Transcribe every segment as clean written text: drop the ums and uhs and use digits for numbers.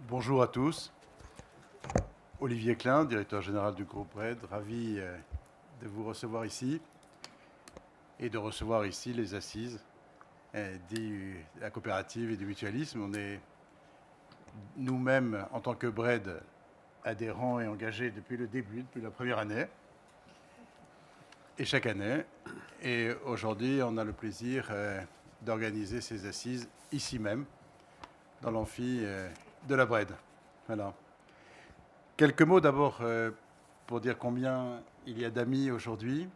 Bonjour à tous. Olivier Klein, directeur général du groupe RED, ravi de vous recevoir ici et de recevoir ici les assises de la coopérative et du mutualisme. On est nous-mêmes, en tant que BRED, adhérents et engagés depuis le début, depuis la première année, et chaque année. Et aujourd'hui, on a le plaisir d'organiser ces assises ici même, dans l'amphi de la BRED. Voilà. Quelques mots d'abord pour dire combien il y a d'amis aujourd'hui.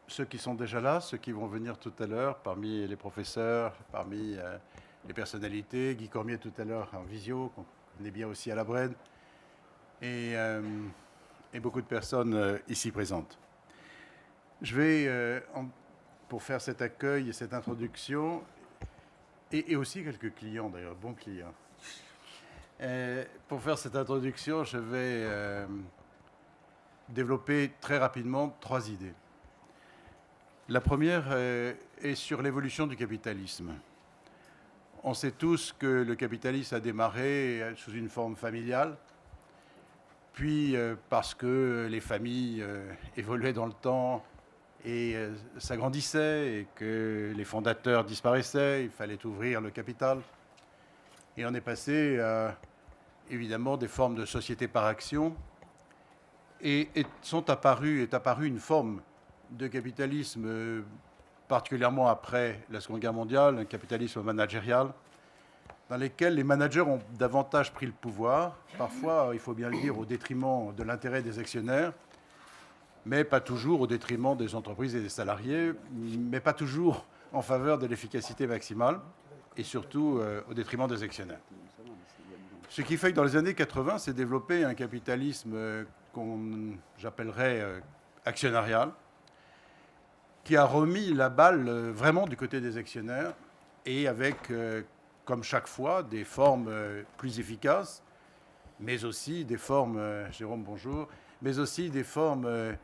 Ceux qui sont déjà là, ceux qui vont venir tout à l'heure, parmi les professeurs, parmi les personnalités. Guy Cormier tout à l'heure en visio, qu'on connaît bien aussi à la BRED. Et beaucoup de personnes ici présentes. Je vais, pour faire cet accueil et cette introduction, et aussi quelques clients d'ailleurs, bons clients. Pour faire cette introduction, je vais développer très rapidement 3 idées. La première est sur l'évolution du capitalisme. On sait tous que le capitalisme a démarré sous une forme familiale, puis parce que les familles évoluaient dans le temps et s'agrandissaient et que les fondateurs disparaissaient, il fallait ouvrir le capital. Et on est passé à, évidemment, des formes de société par action et est apparue une forme de capitalisme, particulièrement après la Seconde Guerre mondiale, un capitalisme managérial, dans lequel les managers ont davantage pris le pouvoir, parfois, il faut bien le dire, au détriment de l'intérêt des actionnaires, mais pas toujours au détriment des entreprises et des salariés, mais pas toujours en faveur de l'efficacité maximale, et surtout au détriment des actionnaires. Ce qui fait que dans les années 80, s'est développé un capitalisme j'appellerais actionnarial, qui a remis la balle vraiment du côté des actionnaires et avec, comme chaque fois, des formes plus efficaces, mais aussi des formes, Jérôme, bonjour, mais aussi des formes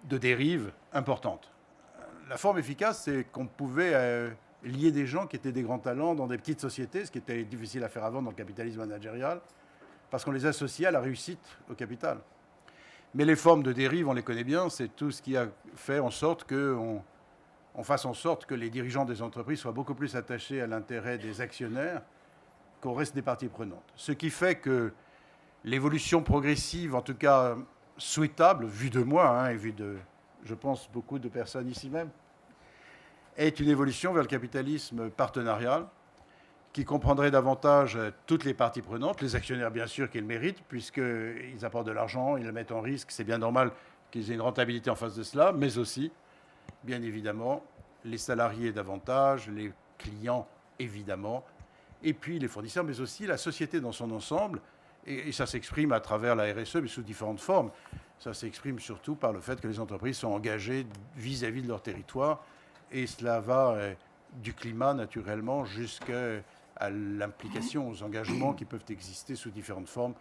de dérive importantes. La forme efficace, c'est qu'on pouvait lier des gens qui étaient des grands talents dans des petites sociétés, ce qui était difficile à faire avant dans le capitalisme managérial, parce qu'on les associait à la réussite au capital. Mais les formes de dérive, on les connaît bien, c'est tout ce qui a fait en sorte qu'on fasse en sorte que les dirigeants des entreprises soient beaucoup plus attachés à l'intérêt des actionnaires qu'au reste des parties prenantes. Ce qui fait que l'évolution progressive, en tout cas souhaitable, vue de moi, et vue de, je pense, beaucoup de personnes ici même, est une évolution vers le capitalisme partenarial qui comprendrait davantage toutes les parties prenantes, les actionnaires bien sûr qu'ils méritent, puisqu'ils apportent de l'argent, ils le mettent en risque, c'est bien normal qu'ils aient une rentabilité en face de cela, mais aussi, bien évidemment, les salariés davantage, les clients évidemment, et puis les fournisseurs, mais aussi la société dans son ensemble, et ça s'exprime à travers la RSE, mais sous différentes formes. Ça s'exprime surtout par le fait que les entreprises sont engagées vis-à-vis de leur territoire, et cela va du climat naturellement jusqu'à l'implication, aux engagements qui peuvent exister sous différentes formes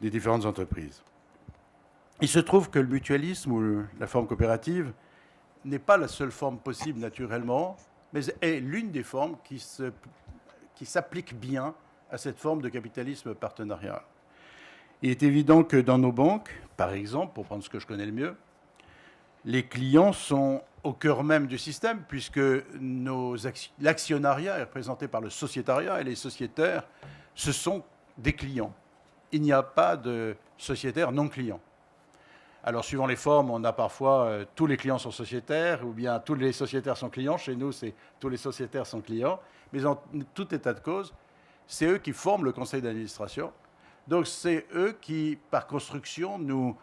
des différentes entreprises. Il se trouve que le mutualisme ou la forme coopérative n'est pas la seule forme possible naturellement, mais est l'une des formes qui s'applique bien à cette forme de capitalisme partenarial. Il est évident que dans nos banques, par exemple, pour prendre ce que je connais le mieux, les clients sont au cœur même du système, puisque l'actionnariat est représenté par le sociétariat, et les sociétaires, ce sont des clients. Il n'y a pas de sociétaire non client. Alors, suivant les formes, on a parfois tous les clients sont sociétaires, ou bien tous les sociétaires sont clients. Chez nous, c'est tous les sociétaires sont clients. Mais en tout état de cause, c'est eux qui forment le conseil d'administration. Donc, c'est eux qui, par construction, nous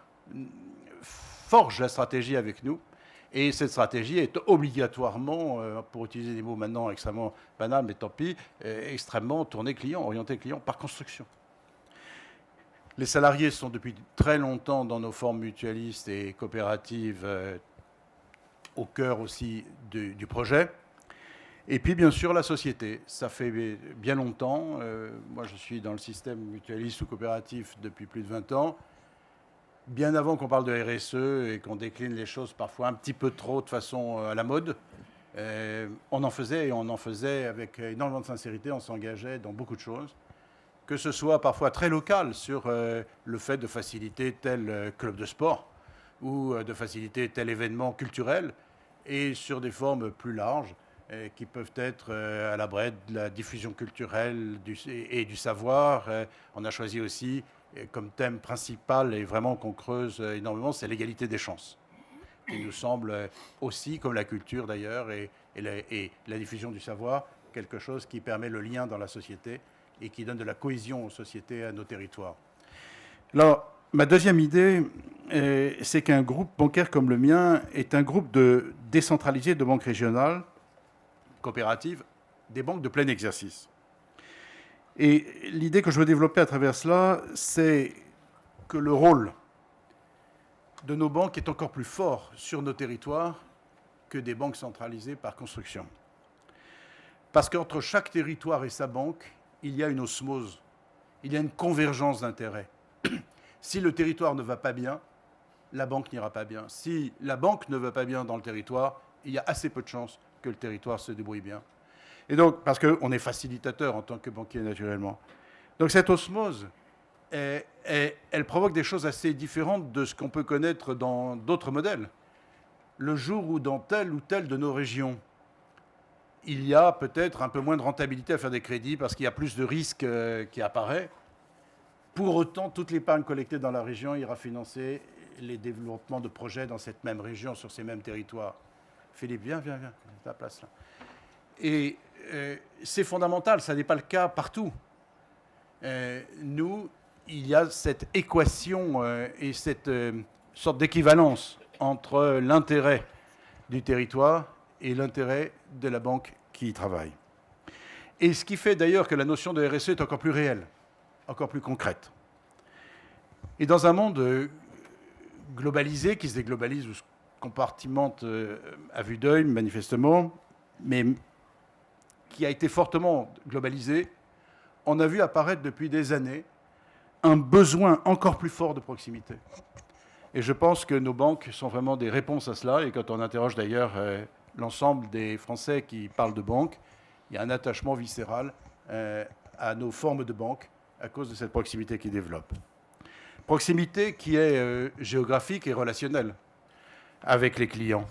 forgent la stratégie avec nous. Et cette stratégie est obligatoirement, pour utiliser des mots maintenant extrêmement banals, mais tant pis, extrêmement tournée client, orientée client, par construction. Les salariés sont depuis très longtemps dans nos formes mutualistes et coopératives au cœur aussi du projet. Et puis bien sûr la société, ça fait bien longtemps. Moi je suis dans le système mutualiste ou coopératif depuis plus de 20 ans. Bien avant qu'on parle de RSE et qu'on décline les choses parfois un petit peu trop de façon à la mode, on en faisait avec énormément de sincérité, on s'engageait dans beaucoup de choses. que ce soit parfois très local sur le fait de faciliter tel club de sport ou de faciliter tel événement culturel, et sur des formes plus larges qui peuvent être à la brette de la diffusion culturelle et du savoir. On a choisi aussi comme thème principal, et vraiment qu'on creuse énormément, c'est l'égalité des chances, qui nous semble aussi, comme la culture d'ailleurs, et la diffusion du savoir, quelque chose qui permet le lien dans la société et qui donne de la cohésion aux sociétés, à nos territoires. Alors, ma deuxième idée, c'est qu'un groupe bancaire comme le mien est un groupe décentralisé de banques régionales, coopératives, des banques de plein exercice. Et l'idée que je veux développer à travers cela, c'est que le rôle de nos banques est encore plus fort sur nos territoires que des banques centralisées par construction. Parce qu'entre chaque territoire et sa banque, il y a une osmose, il y a une convergence d'intérêts. Si le territoire ne va pas bien, la banque n'ira pas bien. Si la banque ne va pas bien dans le territoire, il y a assez peu de chances que le territoire se débrouille bien. Et donc, parce qu'on est facilitateur en tant que banquier naturellement. Donc cette osmose, elle provoque des choses assez différentes de ce qu'on peut connaître dans d'autres modèles. Le jour où dans telle ou telle de nos régions, il y a peut-être un peu moins de rentabilité à faire des crédits parce qu'il y a plus de risques qui apparaît. Pour autant, toute l'épargne collectée dans la région ira financer les développements de projets dans cette même région, sur ces mêmes territoires. Philippe, viens, ta place là. Et c'est fondamental, ça n'est pas le cas partout. Nous, il y a cette équation et cette sorte d'équivalence entre l'intérêt du territoire et l'intérêt de la banque qui y travaille. Et ce qui fait d'ailleurs que la notion de RSE est encore plus réelle, encore plus concrète. Et dans un monde globalisé, qui se déglobalise ou se compartimente à vue d'œil, manifestement, mais qui a été fortement globalisé, on a vu apparaître depuis des années un besoin encore plus fort de proximité. Et je pense que nos banques sont vraiment des réponses à cela. Et quand on interroge d'ailleurs l'ensemble des Français qui parlent de banque, il y a un attachement viscéral à nos formes de banque à cause de cette proximité qui développe. Proximité qui est géographique et relationnelle avec les clients,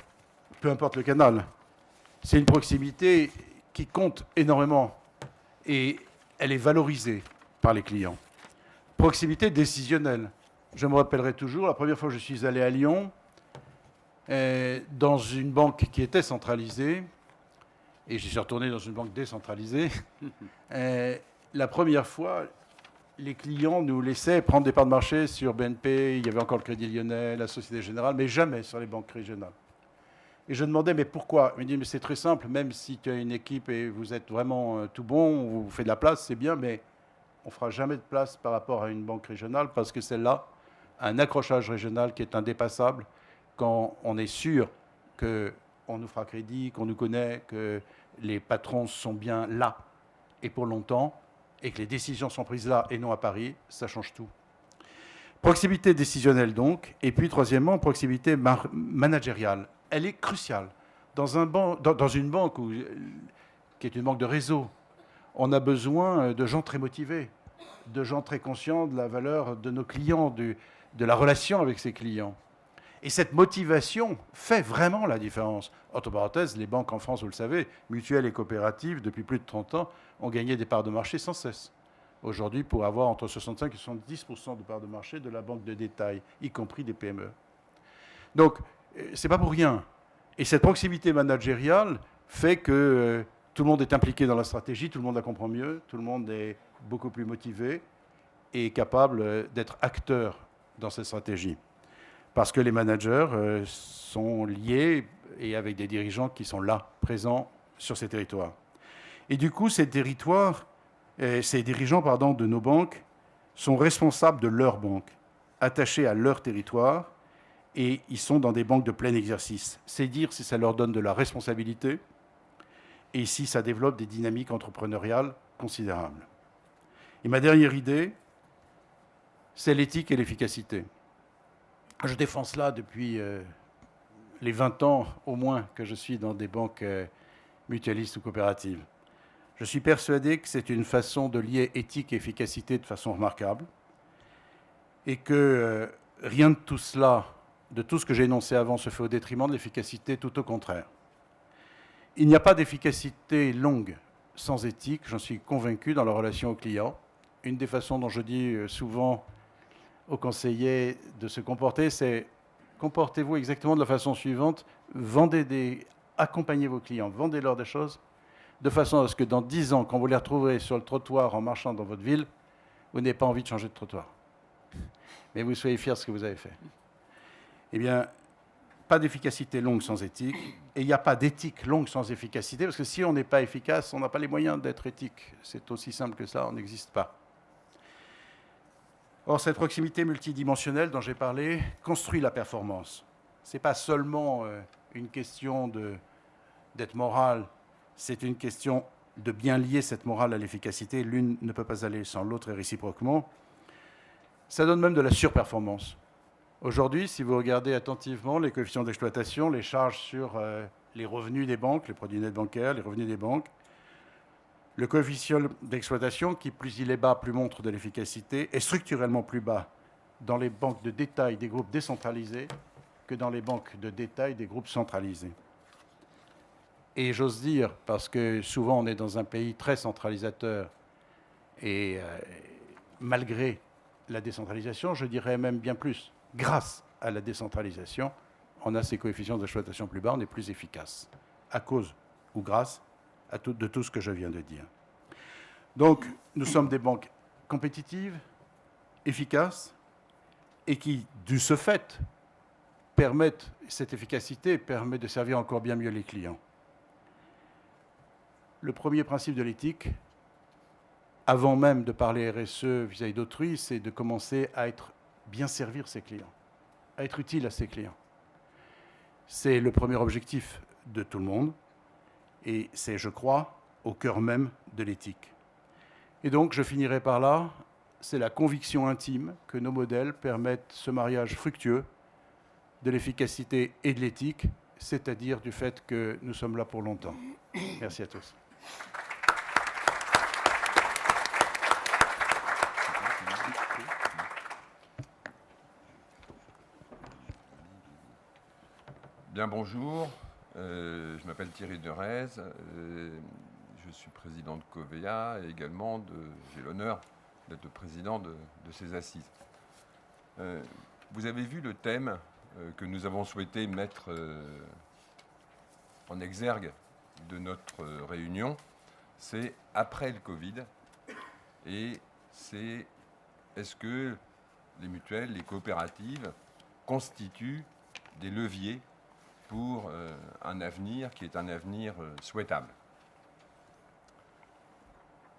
peu importe le canal. C'est une proximité qui compte énormément et elle est valorisée par les clients. Proximité décisionnelle. Je me rappellerai toujours, la première fois que je suis allé à Lyon, dans une banque qui était centralisée, et je suis retourné dans une banque décentralisée, la première fois, les clients nous laissaient prendre des parts de marché sur BNP, il y avait encore le Crédit Lyonnais, la Société Générale, mais jamais sur les banques régionales. Et je demandais, mais pourquoi? Il me dit, mais c'est très simple, même si tu as une équipe et vous êtes vraiment tout bon, vous faites de la place, c'est bien, mais on ne fera jamais de place par rapport à une banque régionale parce que celle-là a un accrochage régional qui est indépassable quand on est sûr qu'on nous fera crédit, qu'on nous connaît, que les patrons sont bien là et pour longtemps, et que les décisions sont prises là et non à Paris, ça change tout. Proximité décisionnelle donc, et puis troisièmement, proximité managériale. Elle est cruciale. Dans une banque qui est une banque de réseau, on a besoin de gens très motivés, de gens très conscients de la valeur de nos clients, de la relation avec ces clients. Et cette motivation fait vraiment la différence. Entre parenthèses, les banques en France, vous le savez, mutuelles et coopératives, depuis plus de 30 ans, ont gagné des parts de marché sans cesse. Aujourd'hui, pour avoir entre 65 et 70% de parts de marché de la banque de détail, y compris des PME. Donc, ce n'est pas pour rien. Et cette proximité managériale fait que tout le monde est impliqué dans la stratégie, tout le monde la comprend mieux, tout le monde est beaucoup plus motivé et capable d'être acteur dans cette stratégie. Parce que les managers sont liés et avec des dirigeants qui sont là, présents sur ces territoires. Et du coup, ces dirigeants de nos banques sont responsables de leur banque, attachés à leur territoire, et ils sont dans des banques de plein exercice. C'est dire si ça leur donne de la responsabilité et si ça développe des dynamiques entrepreneuriales considérables. Et ma dernière idée, c'est l'éthique et l'efficacité. Je défends cela depuis les 20 ans au moins que je suis dans des banques mutualistes ou coopératives. Je suis persuadé que c'est une façon de lier éthique et efficacité de façon remarquable et que rien de tout cela, de tout ce que j'ai énoncé avant, se fait au détriment de l'efficacité, tout au contraire. Il n'y a pas d'efficacité longue sans éthique, j'en suis convaincu, dans la relation au client. Une des façons dont je dis souvent aux conseillers de se comporter, c'est comportez-vous exactement de la façon suivante, accompagnez vos clients, vendez-leur des choses, de façon à ce que dans 10 ans, quand vous les retrouverez sur le trottoir en marchant dans votre ville, vous n'ayez pas envie de changer de trottoir. Mais vous soyez fiers de ce que vous avez fait. Eh bien, pas d'efficacité longue sans éthique, et il n'y a pas d'éthique longue sans efficacité, parce que si on n'est pas efficace, on n'a pas les moyens d'être éthique. C'est aussi simple que ça, on n'existe pas. Or, cette proximité multidimensionnelle dont j'ai parlé construit la performance. Ce n'est pas seulement une question d'être moral, c'est une question de bien lier cette morale à l'efficacité. L'une ne peut pas aller sans l'autre et réciproquement. Ça donne même de la surperformance. Aujourd'hui, si vous regardez attentivement les coefficients d'exploitation, les charges sur les revenus des banques, les produits nets bancaires, les revenus des banques, le coefficient d'exploitation, qui plus il est bas, plus montre de l'efficacité, est structurellement plus bas dans les banques de détail des groupes décentralisés que dans les banques de détail des groupes centralisés. Et j'ose dire, parce que souvent on est dans un pays très centralisateur, et malgré la décentralisation, je dirais même bien plus, grâce à la décentralisation, on a ces coefficients d'exploitation plus bas, on est plus efficace, à cause ou grâce de tout ce que je viens de dire. Donc, nous sommes des banques compétitives, efficaces, et qui, de ce fait, cette efficacité permet de servir encore bien mieux les clients. Le premier principe de l'éthique, avant même de parler RSE vis-à-vis d'autrui, c'est de commencer à bien servir ses clients, à être utile à ses clients. C'est le premier objectif de tout le monde, et c'est, je crois, au cœur même de l'éthique. Et donc, je finirai par là, c'est la conviction intime que nos modèles permettent ce mariage fructueux de l'efficacité et de l'éthique, c'est-à-dire du fait que nous sommes là pour longtemps. Merci à tous. Bien, bonjour. Je m'appelle Thierry Derez. Je suis président de Covea et également j'ai l'honneur d'être le président de ces assises. Vous avez vu le thème que nous avons souhaité mettre en exergue de notre réunion, c'est après le Covid, et c'est est-ce que les mutuelles, les coopératives constituent des leviers pour un avenir qui est un avenir souhaitable.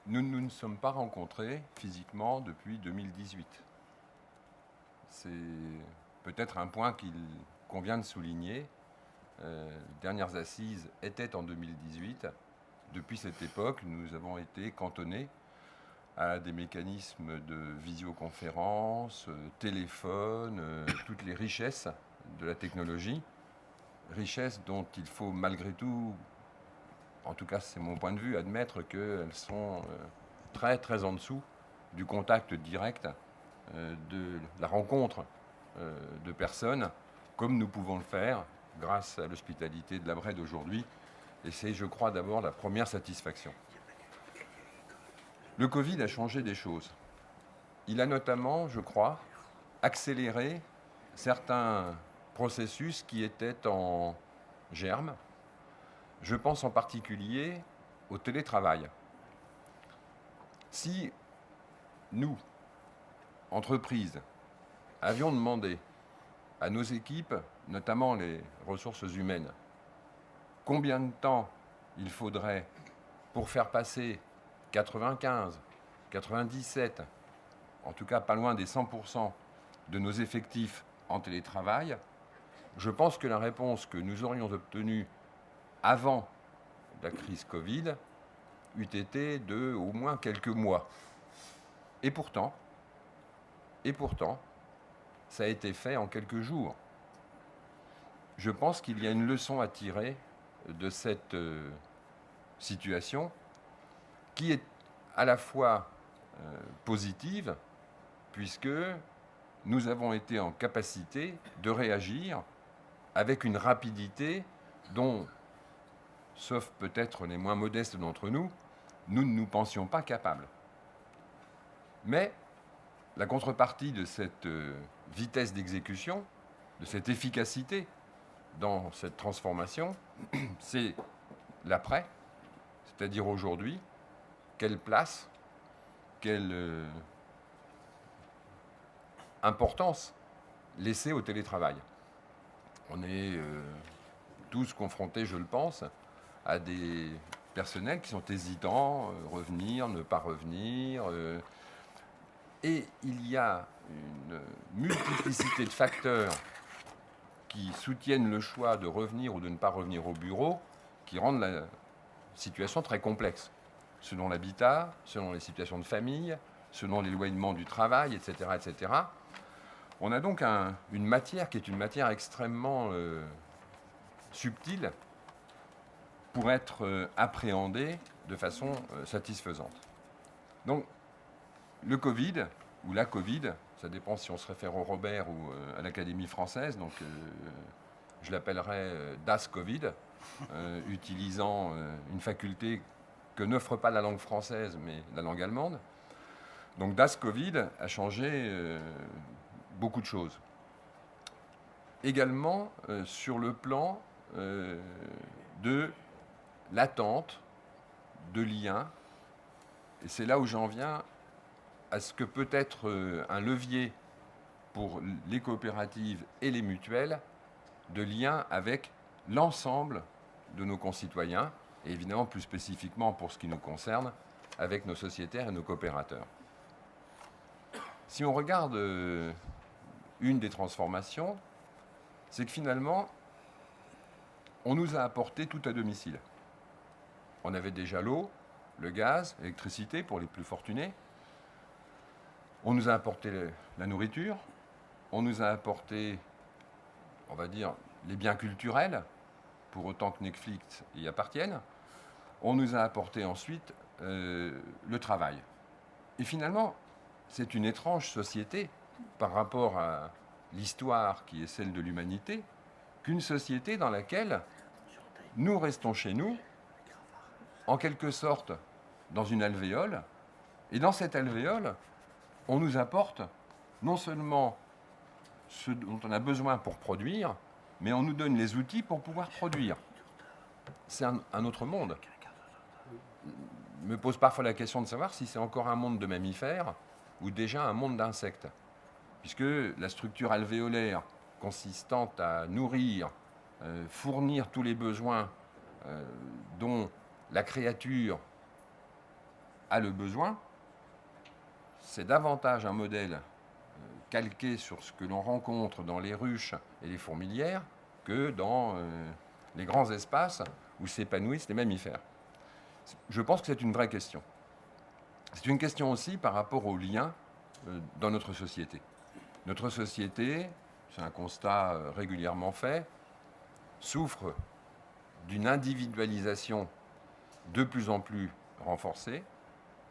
Nous ne nous sommes pas rencontrés physiquement depuis 2018. C'est peut-être un point qu'il convient de souligner. Les dernières assises étaient en 2018. Depuis cette époque, nous avons été cantonnés à des mécanismes de visioconférence, téléphone, toutes les richesses de la technologie. Richesses dont il faut malgré tout, en tout cas c'est mon point de vue, admettre qu'elles sont très très en dessous du contact direct, de la rencontre de personnes, comme nous pouvons le faire grâce à l'hospitalité de la Bray d'aujourd'hui. Et c'est, je crois, d'abord la première satisfaction. Le Covid a changé des choses. Il a notamment, je crois, accéléré certains processus qui étaient en germe. Je pense en particulier au télétravail. Si nous, entreprises, avions demandé à nos équipes, notamment les ressources humaines, combien de temps il faudrait pour faire passer 95, 97, en tout cas pas loin des 100% de nos effectifs en télétravail, je pense que la réponse que nous aurions obtenue avant la crise Covid eût été de au moins quelques mois. Et pourtant, ça a été fait en quelques jours. Je pense qu'il y a une leçon à tirer de cette situation, qui est à la fois positive, puisque nous avons été en capacité de réagir avec une rapidité dont, sauf peut-être les moins modestes d'entre nous, nous ne nous pensions pas capables. Mais la contrepartie de cette vitesse d'exécution, de cette efficacité dans cette transformation, c'est l'après, c'est-à-dire aujourd'hui, quelle place, quelle importance laisser au télétravail. On est tous confrontés, je le pense, à des personnels qui sont hésitants, revenir, ne pas revenir. Et il y a une multiplicité de facteurs qui soutiennent le choix de revenir ou de ne pas revenir au bureau, qui rendent la situation très complexe, selon l'habitat, selon les situations de famille, selon l'éloignement du travail, etc., etc. On a donc une matière qui est une matière extrêmement subtile pour être appréhendée de façon satisfaisante. Donc, le Covid, ou la Covid, ça dépend si on se réfère au Robert ou à l'Académie française, donc je l'appellerais Das Covid, utilisant une faculté que n'offre pas la langue française, mais la langue allemande. Donc Das Covid a changé beaucoup de choses. Également sur le plan de l'attente, de liens, et c'est là où j'en viens à ce que peut être un levier pour les coopératives et les mutuelles de lien avec l'ensemble de nos concitoyens, et évidemment plus spécifiquement pour ce qui nous concerne, avec nos sociétaires et nos coopérateurs. Si on regarde une des transformations, c'est que finalement, on nous a apporté tout à domicile. On avait déjà l'eau, le gaz, l'électricité pour les plus fortunés. On nous a apporté la nourriture, on nous a apporté, on va dire, les biens culturels, pour autant que Netflix y appartienne. On nous a apporté ensuite le travail. Et finalement, c'est une étrange société par rapport à l'histoire qui est celle de l'humanité, qu'une société dans laquelle nous restons chez nous, en quelque sorte dans une alvéole, et dans cette alvéole, on nous apporte non seulement ce dont on a besoin pour produire, mais on nous donne les outils pour pouvoir produire. C'est un autre monde. Je me pose parfois la question de savoir si c'est encore un monde de mammifères ou déjà un monde d'insectes. Puisque la structure alvéolaire consistant à nourrir, fournir tous les besoins dont la créature a le besoin, c'est davantage un modèle calqué sur ce que l'on rencontre dans les ruches et les fourmilières que dans les grands espaces où s'épanouissent les mammifères. Je pense que c'est une vraie question. C'est une question aussi par rapport aux liens dans notre société. Notre société, c'est un constat régulièrement fait, souffre d'une individualisation de plus en plus renforcée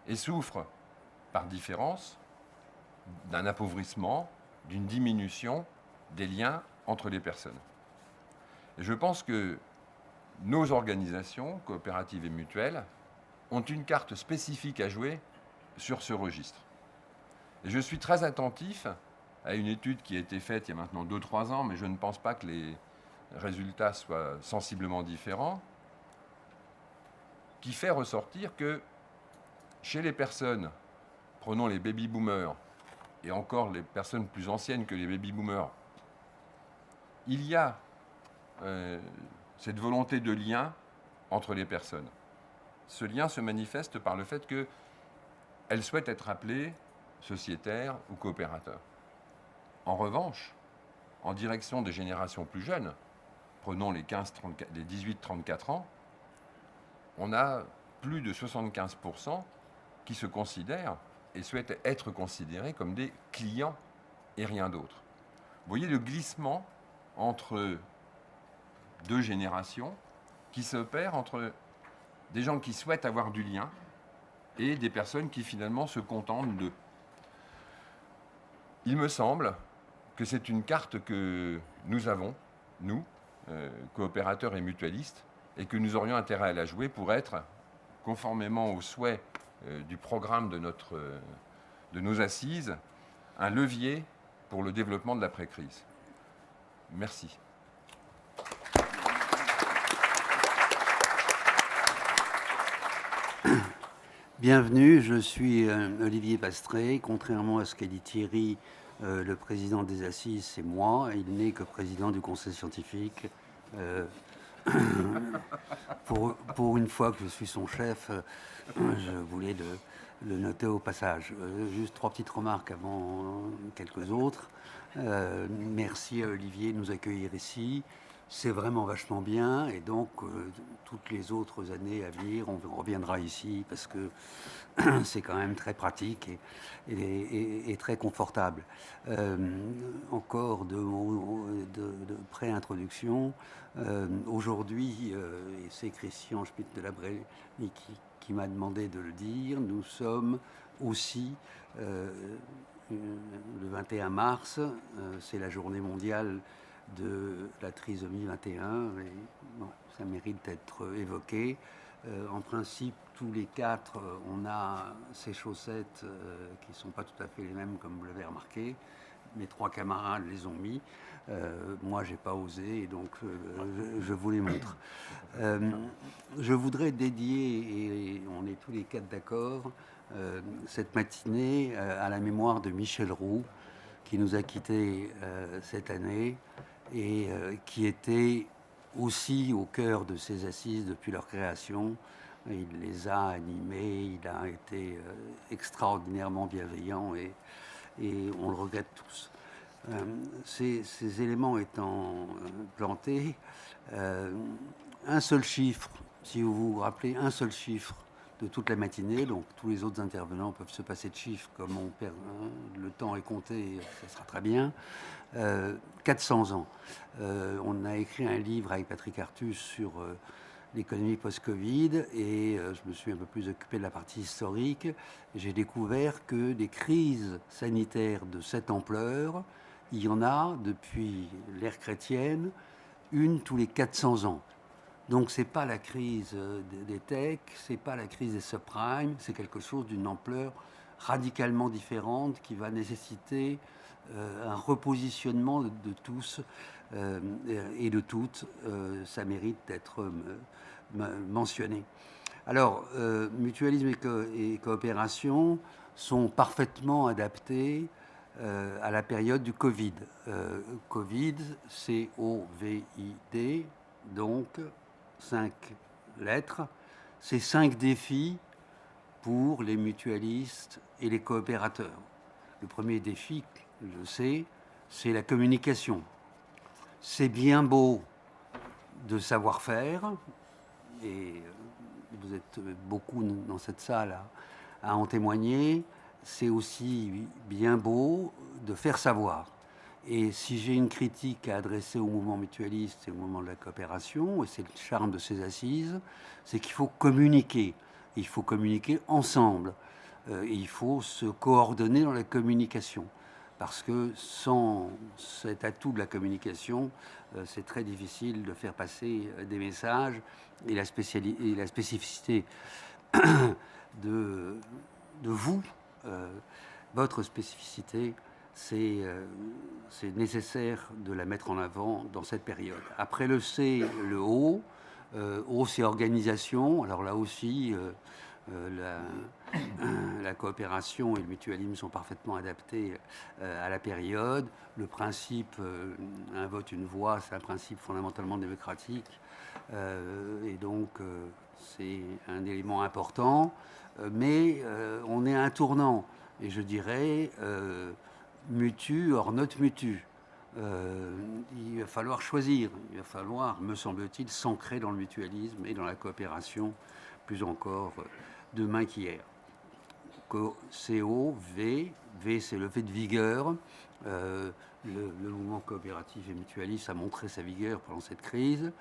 et souffre, par différence, d'un appauvrissement, d'une diminution des liens entre les personnes. Et je pense que nos organisations, coopératives et mutuelles, ont une carte spécifique à jouer sur ce registre. Et je suis très attentif à une étude qui a été faite il y a maintenant 2-3 ans, mais je ne pense pas que les résultats soient sensiblement différents, qui fait ressortir que chez les personnes, prenons les baby-boomers, et encore les personnes plus anciennes que les baby-boomers, il y a cette volonté de lien entre les personnes. Ce lien se manifeste par le fait qu'elles souhaitent être appelées sociétaires ou coopérateurs. En revanche, en direction des générations plus jeunes, prenons les 18-34 ans, on a plus de 75% qui se considèrent et souhaitent être considérés comme des clients et rien d'autre. Vous voyez le glissement entre deux générations qui s'opère entre des gens qui souhaitent avoir du lien et des personnes qui finalement se contentent d'eux. Il me semble que c'est une carte que nous avons, nous, coopérateurs et mutualistes, et que nous aurions intérêt à la jouer pour être, conformément aux souhaits du programme de nos assises, un levier pour le développement de l'après-crise. Merci. Bienvenue, je suis Olivier Pastré. Contrairement à ce qu'a dit Thierry, le président des Assises, c'est moi. Il n'est que président du conseil scientifique. Pour une fois que je suis son chef, je voulais le noter au passage. Juste 3 petites remarques avant quelques autres. Merci à Olivier de nous accueillir ici. C'est vraiment vachement bien, et donc toutes les autres années à venir, on reviendra ici parce que c'est quand même très pratique et très confortable. Encore de pré-introduction. Aujourd'hui, et c'est Christian Schmitt de la Brélie qui m'a demandé de le dire, nous sommes aussi le 21 mars, c'est la journée mondiale de la trisomie 21, et bon, ça mérite d'être évoqué. En principe, tous les 4, on a ces chaussettes qui ne sont pas tout à fait les mêmes, comme vous l'avez remarqué. Mes 3 camarades les ont mis. Moi, je n'ai pas osé, et donc je vous les montre. Je voudrais dédier, et on est tous les 4 d'accord, cette matinée à la mémoire de Michel Roux, qui nous a quittés cette année, et qui était aussi au cœur de ces assises depuis leur création. Il les a animées, il a été extraordinairement bienveillant, et on le regrette tous. Ces éléments étant plantés, un seul chiffre, si vous vous rappelez, un seul chiffre de toute la matinée, donc tous les autres intervenants peuvent se passer de chiffres, comme on perd, le temps est compté, ça sera très bien. 400 ans. On a écrit un livre avec Patrick Artus sur l'économie post-Covid, et je me suis un peu plus occupé de la partie historique. J'ai découvert que des crises sanitaires de cette ampleur, il y en a depuis l'ère chrétienne, une tous les 400 ans. Donc c'est pas la crise des techs, c'est pas la crise des subprimes, c'est quelque chose d'une ampleur radicalement différente qui va nécessiter un repositionnement de tous et de toutes. Ça mérite d'être mentionné. Alors, mutualisme et coopération sont parfaitement adaptés à la période du Covid. Covid, C-O-V-I-D, donc 5 lettres. C'est 5 défis pour les mutualistes et les coopérateurs. Le premier défi, je sais, c'est la communication. C'est bien beau de savoir faire, et vous êtes beaucoup dans cette salle à en témoigner. C'est aussi bien beau de faire savoir. Et si j'ai une critique à adresser au mouvement mutualiste et au mouvement de la coopération, et c'est le charme de ces assises, c'est qu'il faut communiquer. Il faut communiquer ensemble. Et il faut se coordonner dans la communication. Parce que sans cet atout de la communication, c'est très difficile de faire passer des messages. Et la spécificité de vous, votre spécificité, c'est nécessaire de la mettre en avant dans cette période. Après le C, le O. O, c'est organisation. Alors là aussi, la coopération et le mutualisme sont parfaitement adaptés à la période. Le principe un vote, une voix, c'est un principe fondamentalement démocratique. Et donc, c'est un élément important. Mais on est à un tournant. Et je dirais mutu or not mutu. Il va falloir choisir. Il va falloir, me semble-t-il, s'ancrer dans le mutualisme et dans la coopération, plus encore demain qu'hier. CO, V, c'est le V de vigueur. Le mouvement coopératif et mutualiste a montré sa vigueur pendant cette crise.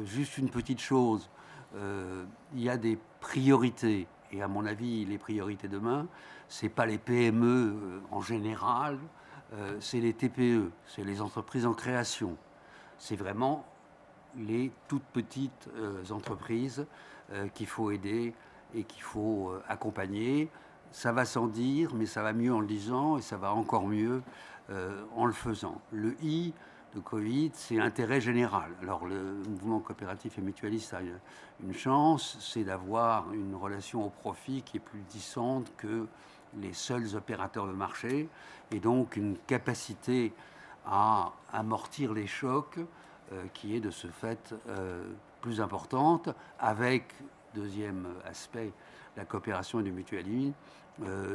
Juste une petite chose, il y a des priorités. et à mon avis, les priorités demain, ce n'est pas les PME en général, c'est les TPE, c'est les entreprises en création. C'est vraiment les toutes petites entreprises qu'il faut aider et qu'il faut accompagner. Ça va sans dire, mais ça va mieux en le disant et ça va encore mieux en le faisant. Le I de Covid, c'est l'intérêt général. Alors le mouvement coopératif et mutualiste a une chance, c'est d'avoir une relation au profit qui est plus distante que les seuls opérateurs de marché, et donc une capacité à amortir les chocs qui est de ce fait plus importante, avec, deuxième aspect, la coopération et le mutualisme,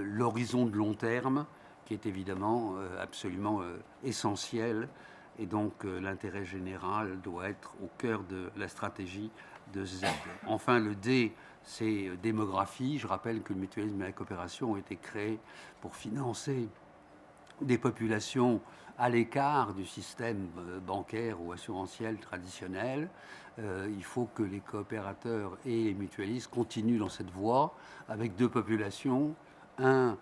l'horizon de long terme, qui est évidemment absolument essentiel, et donc l'intérêt général doit être au cœur de la stratégie de Z. Enfin, le D, c'est démographie. Je rappelle que le mutualisme et la coopération ont été créés pour financer des populations à l'écart du système bancaire ou assurantiel traditionnel. Il faut que les coopérateurs et les mutualistes continuent dans cette voie avec deux populations. On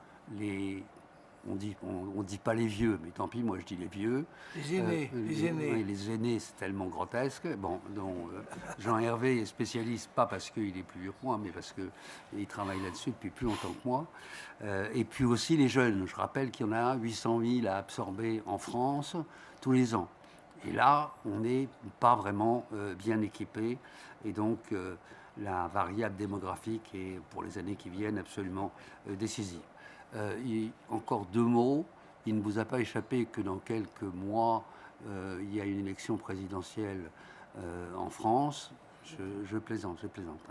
dit pas les vieux, mais tant pis, moi je dis les vieux. Les aînés. Les aînés. Oui, les aînés, c'est tellement grotesque. Bon, donc Jean-Hervé est spécialiste, pas parce qu'il est plus vieux que moi, mais parce qu'il travaille là-dessus depuis plus longtemps que moi. Et puis aussi les jeunes. Je rappelle qu'il y en a 800 000 à absorber en France tous les ans. Et là, on n'est pas vraiment bien équipé. Et donc, la variable démographique est, pour les années qui viennent, absolument décisive. Encore deux mots. Il ne vous a pas échappé que dans quelques mois, il y a une élection présidentielle en France. Je plaisante.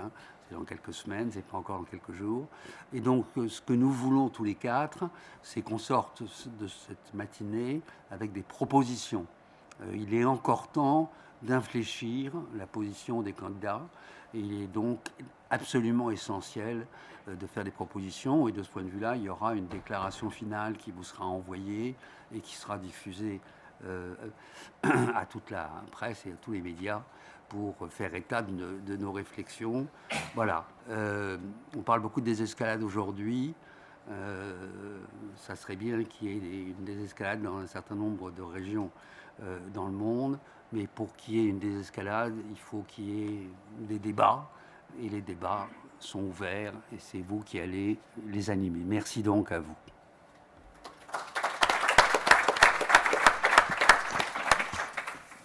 Hein. C'est dans quelques semaines, c'est pas encore dans quelques jours. Et donc, ce que nous voulons tous les quatre, c'est qu'on sorte de cette matinée avec des propositions. Il est encore temps d'infléchir la position des candidats. Et il est donc absolument essentiel de faire des propositions. Et de ce point de vue-là, il y aura une déclaration finale qui vous sera envoyée et qui sera diffusée à toute la presse et à tous les médias pour faire état de nos réflexions. Voilà. On parle beaucoup de désescalade aujourd'hui. Ça serait bien qu'il y ait une désescalade dans un certain nombre de régions dans le monde. Mais pour qu'il y ait une désescalade, il faut qu'il y ait des débats. Et les débats sont ouverts et c'est vous qui allez les animer. Merci donc à vous.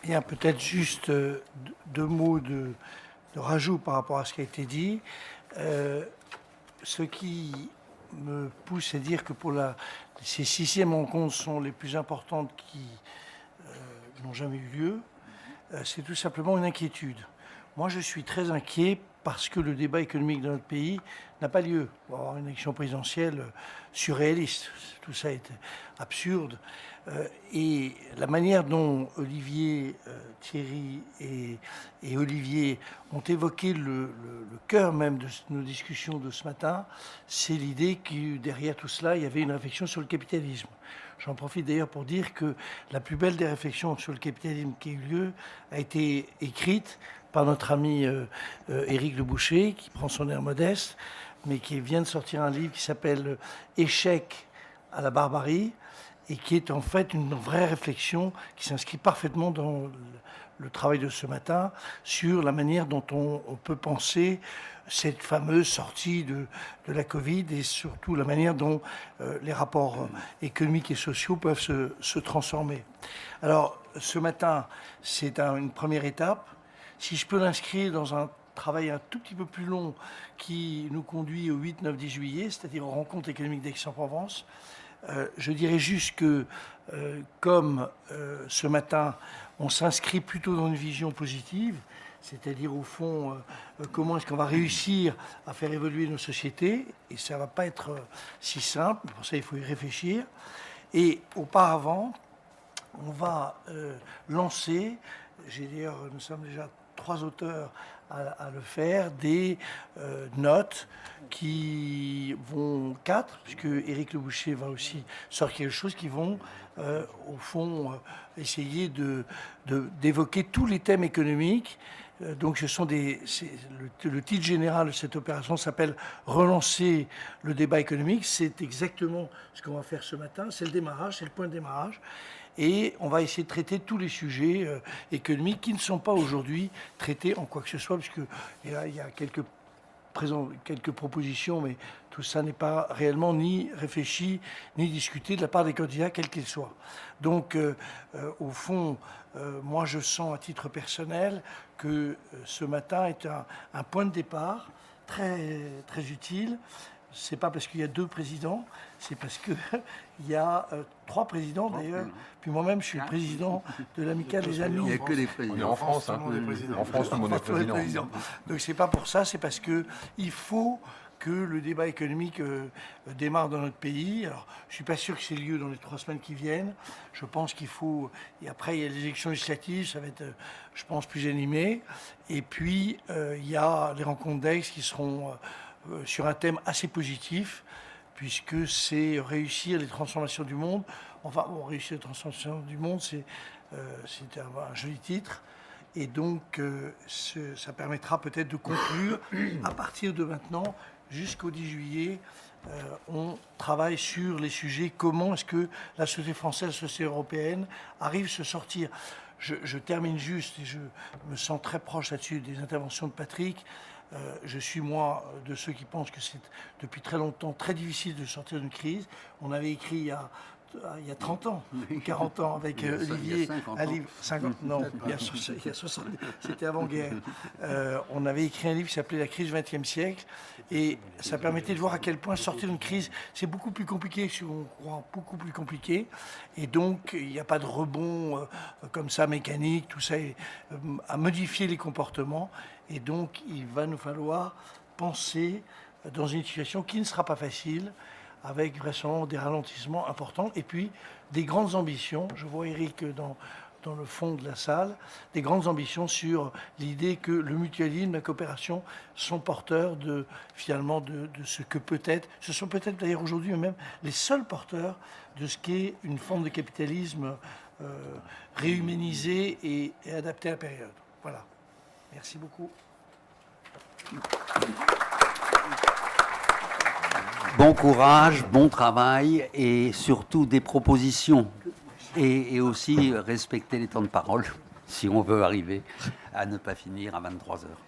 Bien, peut-être juste deux mots de rajout par rapport à ce qui a été dit. Ce qui me pousse à dire que ces 6e rencontres sont les plus importantes qui n'ont jamais eu lieu, c'est tout simplement une inquiétude. Moi, je suis très inquiet parce que le débat économique de notre pays n'a pas lieu. On va avoir une élection présidentielle surréaliste. Tout ça est absurde. Et la manière dont Olivier, Thierry et Olivier ont évoqué le cœur même de nos discussions de ce matin, c'est l'idée que derrière tout cela, il y avait une réflexion sur le capitalisme. J'en profite d'ailleurs pour dire que la plus belle des réflexions sur le capitalisme qui a eu lieu a été écrite par notre ami Éric Le Boucher, qui prend son air modeste, mais qui vient de sortir un livre qui s'appelle « Échec à la barbarie », et qui est en fait une vraie réflexion qui s'inscrit parfaitement dans le travail de ce matin sur la manière dont on peut penser cette fameuse sortie de la Covid et surtout la manière dont les rapports économiques et sociaux peuvent se transformer. Alors, ce matin, c'est une première étape. Si je peux l'inscrire dans un travail un tout petit peu plus long qui nous conduit au 8, 9, 10 juillet, c'est-à-dire aux rencontres économiques d'Aix-en-Provence, je dirais juste que, comme ce matin, on s'inscrit plutôt dans une vision positive, c'est-à-dire au fond, comment est-ce qu'on va réussir à faire évoluer nos sociétés, et ça ne va pas être si simple, pour ça il faut y réfléchir. Et auparavant, on va lancer, d'ailleurs nous sommes déjà 3 auteurs à le faire, des notes qui vont 4, puisque Éric Le Boucher va aussi sortir quelque chose, qui vont au fond essayer d'évoquer tous les thèmes économiques Donc ce sont le titre général de cette opération s'appelle « Relancer le débat économique ». C'est exactement ce qu'on va faire ce matin. C'est le démarrage, c'est le point de démarrage. Et on va essayer de traiter tous les sujets économiques qui ne sont pas aujourd'hui traités en quoi que ce soit, puisqu'il y a quelques propositions, mais tout ça n'est pas réellement ni réfléchi, ni discuté de la part des candidats, quels qu'ils soient. Donc, au fond, moi, je sens à titre personnel que ce matin est un point de départ très, très utile. C'est pas parce qu'il y a 2 présidents, c'est parce qu'il y a 3 présidents d'ailleurs. Puis moi-même, je suis le président de l'amicale des amis. Il n'y a que des On présidents. est en France, hein. En France, tout le monde est président. Donc c'est pas pour ça, c'est parce que il faut que le débat économique démarre dans notre pays. Alors, je suis pas sûr que c'est lieu dans les 3 semaines qui viennent. Je pense qu'il faut. Et après, il y a les élections législatives, ça va être, je pense, plus animé. Et puis, il y a les rencontres d'Aix qui seront sur un thème assez positif, puisque c'est réussir les transformations du monde. Enfin, bon, réussir les transformations du monde, c'est un joli titre. Et donc, ça permettra peut-être de conclure, à partir de maintenant, jusqu'au 10 juillet, on travaille sur les sujets, comment est-ce que la société française, la société européenne arrive à se sortir. Je termine juste, et je me sens très proche là-dessus des interventions de Patrick. Je suis, moi, de ceux qui pensent que c'est depuis très longtemps très difficile de sortir d'une crise. On avait écrit il y a 30 ans, 40 ans, avec Olivier, un livre, 50, non, il y a 60, c'était avant-guerre. On avait écrit un livre qui s'appelait La crise du XXe siècle, et ça permettait de voir à quel point sortir d'une crise, c'est beaucoup plus compliqué, si on croit, beaucoup plus compliqué. Et donc, il n'y a pas de rebond comme ça, mécanique, tout ça, à modifier les comportements. Et donc, il va nous falloir penser dans une situation qui ne sera pas facile, avec vraisemblablement des ralentissements importants, et puis des grandes ambitions. Je vois Eric dans le fond de la salle, des grandes ambitions sur l'idée que le mutualisme, la coopération sont porteurs finalement de ce que peut-être, ce sont peut-être d'ailleurs aujourd'hui même les seuls porteurs de ce qu'est une forme de capitalisme réhumanisé et adapté à la période. Voilà. Merci beaucoup. Bon courage, bon travail et surtout des propositions. Et aussi respecter les temps de parole si on veut arriver à ne pas finir à 23 heures.